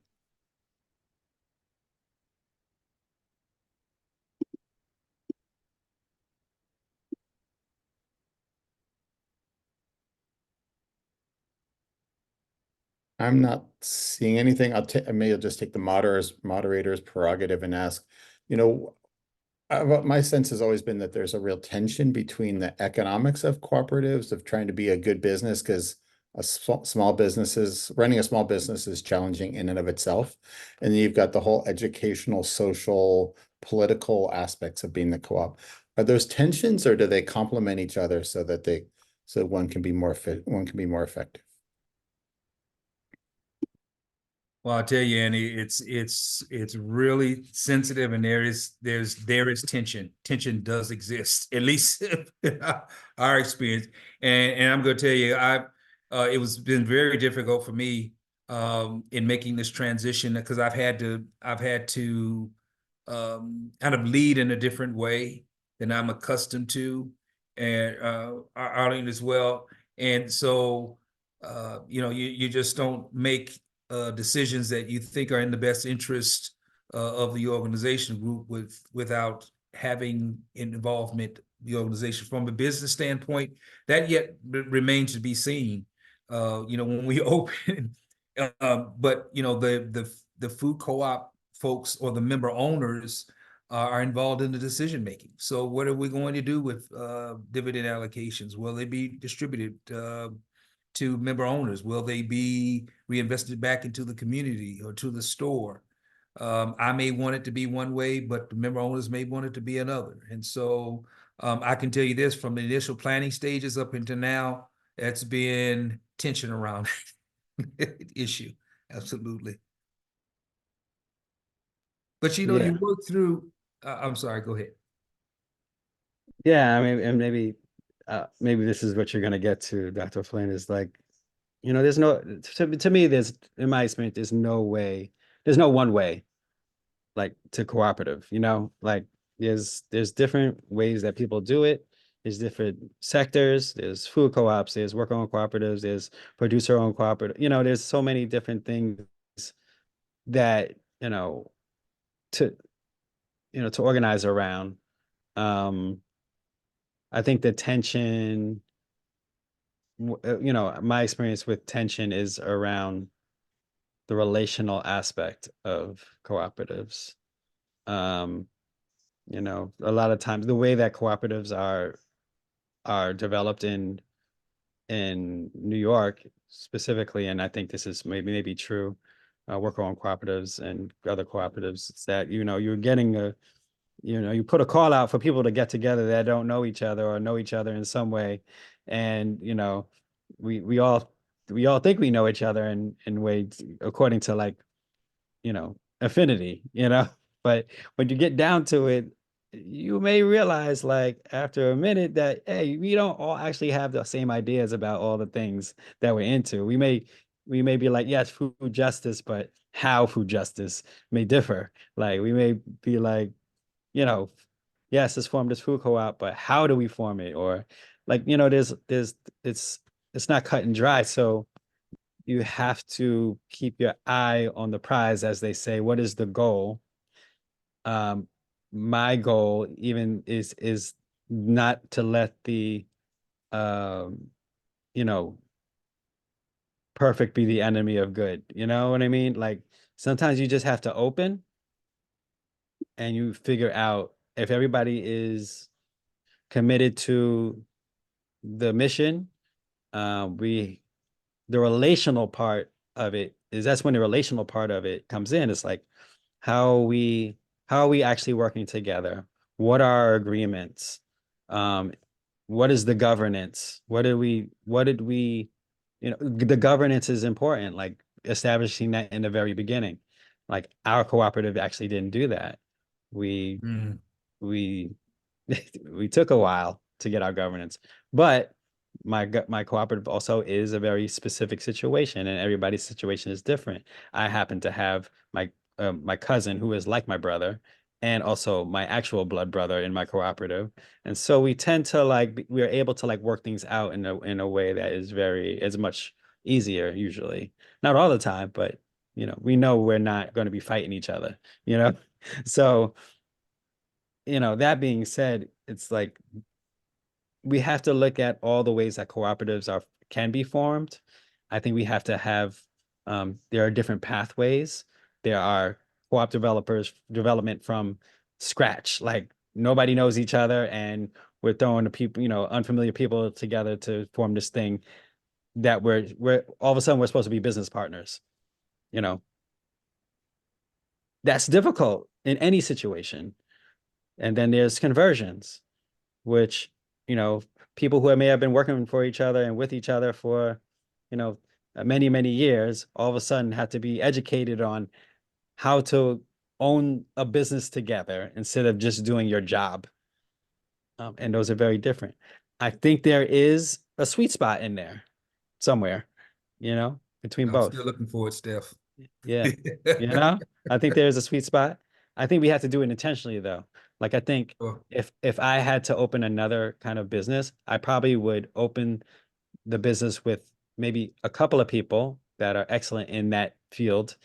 I'm not seeing anything. I may just take the moderator's prerogative and ask, my sense has always been that there's a real tension between the economics of cooperatives, of trying to be a good business, because running a small business is challenging in and of itself. And then you've got the whole educational, social, political aspects of being the co-op. Are those tensions, or do they complement each other so that one can be more effective? Well, I'll tell you, Annie, it's really sensitive, and there is tension. Tension does exist, at least in our experience. And I'm going to tell you, it was been very difficult for me in making this transition, because I've had to kind of lead in a different way than I'm accustomed to, and Arlene as well. And so, you just don't make decisions that you think are in the best interest of the organization group without having involvement the organization from a business standpoint. That yet remains to be seen. When we open, but the food co-op folks or the member owners are involved in the decision making. So what are we going to do with dividend allocations? Will they be distributed to member owners? Will they be reinvested back into the community or to the store? I may want it to be one way, but the member owners may want it to be another. And so I can tell you this, from the initial planning stages up until now, it's been tension around issue. Absolutely. But Yeah. you work through, I'm sorry, go ahead. Yeah, I mean, and maybe this is what you're gonna get to, Dr. Flynn, is like, there's no, to me, in my experience, there's no one way, like, to cooperative, like there's different ways that people do it. There's different sectors, there's food co-ops, there's worker-owned cooperatives, there's producer-owned cooperative, there's so many different things that, to, to organize around. I think the tension, my experience with tension is around the relational aspect of cooperatives. A lot of times the way that cooperatives are developed in New York specifically, and I think this is maybe true, worker-owned cooperatives and other cooperatives, it's that, you're getting you put a call out for people to get together that don't know each other or know each other in some way. And, we all think we know each other in ways according to, like, affinity, but when you get down to it, you may realize, like, after a minute, that, hey, we don't all actually have the same ideas about all the things that we're into. We may be like, yes, food justice, but how food justice may differ. Like, we may be like, yes, let's form this food co-op, but how do we form it? Or, like, it's not cut and dry. So you have to keep your eye on the prize, as they say. What is the goal? My goal even is not to let the you know perfect be the enemy of good. You know what I mean? Like, sometimes you just have to open and you figure out if everybody is committed to the mission. The relational part of it that's when the relational part of it comes in. It's like, how are we actually working together? What are our agreements? What is the governance? The governance is important, like establishing that in the very beginning. Like, our cooperative actually didn't do that. We we we took a while to get our governance, but my cooperative also is a very specific situation, and everybody's situation is different. I happen to have my cousin, who is like my brother, and also my actual blood brother in my cooperative, and so we tend to, like, we are able to, like, work things out in a way that is much easier, usually. Not all the time, but we know we're not going to be fighting each other. So, that being said, it's like, we have to look at all the ways that cooperatives can be formed. I think we have to have, there are different pathways. There are co-op development from scratch, like nobody knows each other, and we're throwing the people, unfamiliar people together to form this thing that we're all of a sudden we're supposed to be business partners. That's difficult in any situation. And then there's conversions, which, people who may have been working for each other and with each other for, many, many years, all of a sudden had to be educated on how to own a business together instead of just doing your job. And those are very different. I think there is a sweet spot in there somewhere, between I'm both. still looking for it, Steph. Yeah. I think there's a sweet spot. I think we have to do it intentionally though. Like I think Sure. if I had to open another kind of business, I probably would open the business with maybe a couple of people that are excellent in that field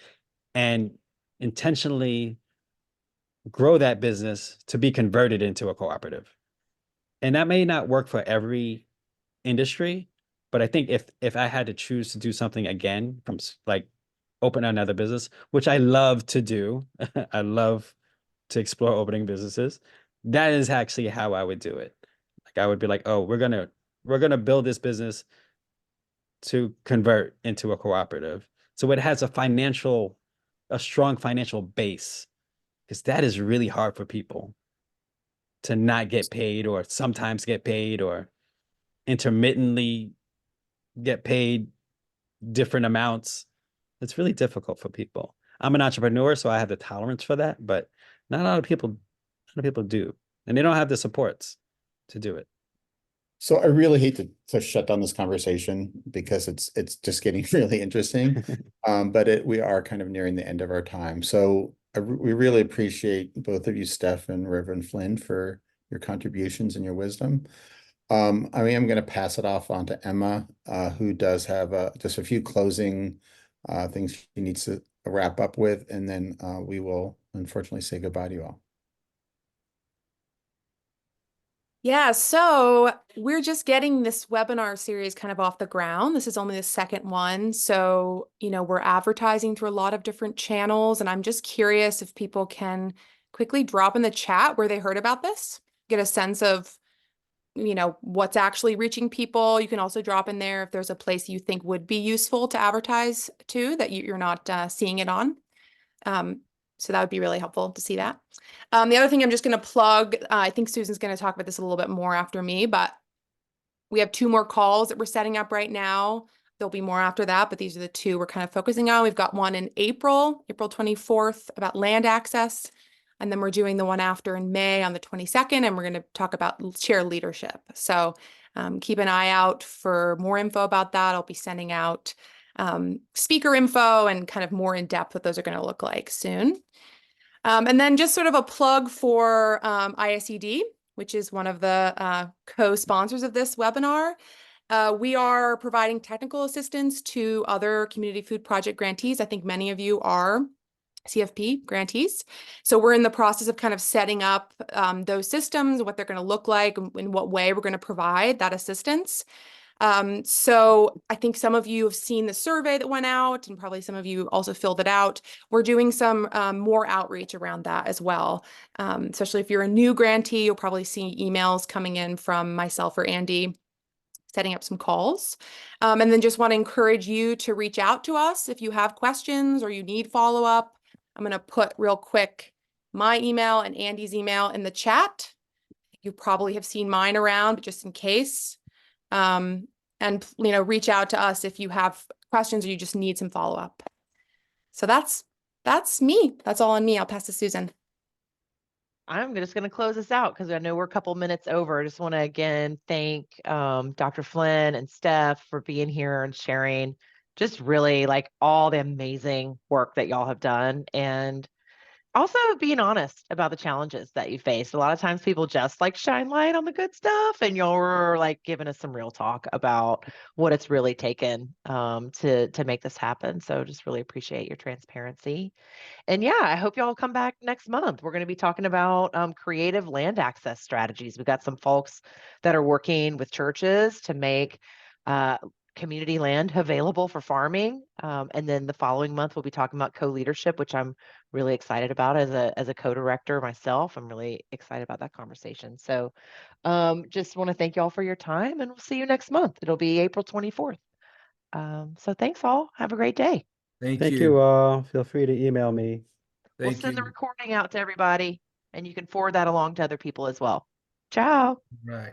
and intentionally grow that business to be converted into a cooperative. And that may not work for every industry, but I think if I had to choose to do something again from like open another business, which I love to do, I love to explore opening businesses. That is actually how I would do it. Like I would be like, oh, we're gonna build this business to convert into a cooperative. So it has a strong financial base, because that is really hard for people to not get paid or sometimes get paid or intermittently get paid different amounts. It's really difficult for people. I'm an entrepreneur, so I have the tolerance for that, but not a lot of people do. And they don't have the supports to do it. So I really hate to shut down this conversation because it's just getting really interesting. But we are kind of nearing the end of our time. So we really appreciate both of you, Steph and Reverend Flynn, for your contributions and your wisdom. I mean, I'm going to pass it off on to Emma, who does have just a few closing things she needs to wrap up with, and then we will unfortunately say goodbye to you all. Yeah, so we're just getting this webinar series kind of off the ground. This is only the second one. So, we're advertising through a lot of different channels, and I'm just curious if people can quickly drop in the chat where they heard about this, get a sense of, what's actually reaching people. You can also drop in there if there's a place you think would be useful to advertise to that you're not seeing it on. So that would be really helpful to see that. The other thing I'm just going to plug, I think Susan's going to talk about this a little bit more after me, but we have 2 more calls that we're setting up right now. There'll be more after that, but these are the 2 we're kind of focusing on. We've got one in April 24th, about land access. And then we're doing the one after in May on the 22nd, and we're going to talk about share leadership. So keep an eye out for more info about that. I'll be sending out speaker info and kind of more in depth what those are going to look like soon. And then just sort of a plug for ISED, which is one of the co-sponsors of this webinar. We are providing technical assistance to other Community Food Project grantees. I think many of you are CFP grantees. So we're in the process of kind of setting up those systems, what they're going to look like, in what way we're going to provide that assistance. So I think some of you have seen the survey that went out, and probably some of you also filled it out. We're doing some more outreach around that as well. Especially if you're a new grantee, you'll probably see emails coming in from myself or Andy setting up some calls. And then just want to encourage you to reach out to us if you have questions or you need follow-up. I'm going to put real quick my email and Andy's email in the chat. You probably have seen mine around, but just in case. And reach out to us if you have questions or you just need some follow-up. So that's me. That's all on me. I'll pass to Susan. I'm just going to close this out because I know we're a couple minutes over. I just want to again thank Dr. Flynn and Steph for being here and sharing just really like all the amazing work that y'all have done, and also being honest about the challenges that you faced. A lot of times people just like shine light on the good stuff, and you're like giving us some real talk about what it's really taken to make this happen. So just really appreciate your transparency. And yeah, I hope y'all come back next month. We're going to be talking about creative land access strategies. We've got some folks that are working with churches to make community land available for farming. And then the following month, we'll be talking about co-leadership, which I'm really excited about as a co-director myself. I'm really excited about that conversation. So just want to thank y'all for your time, and we'll see you next month. It'll be April 24th. So thanks all. Have a great day. Thank you all. Feel free to email me. We'll Thank send the you. recording out to everybody, and you can forward that along to other people as well. Ciao. Right.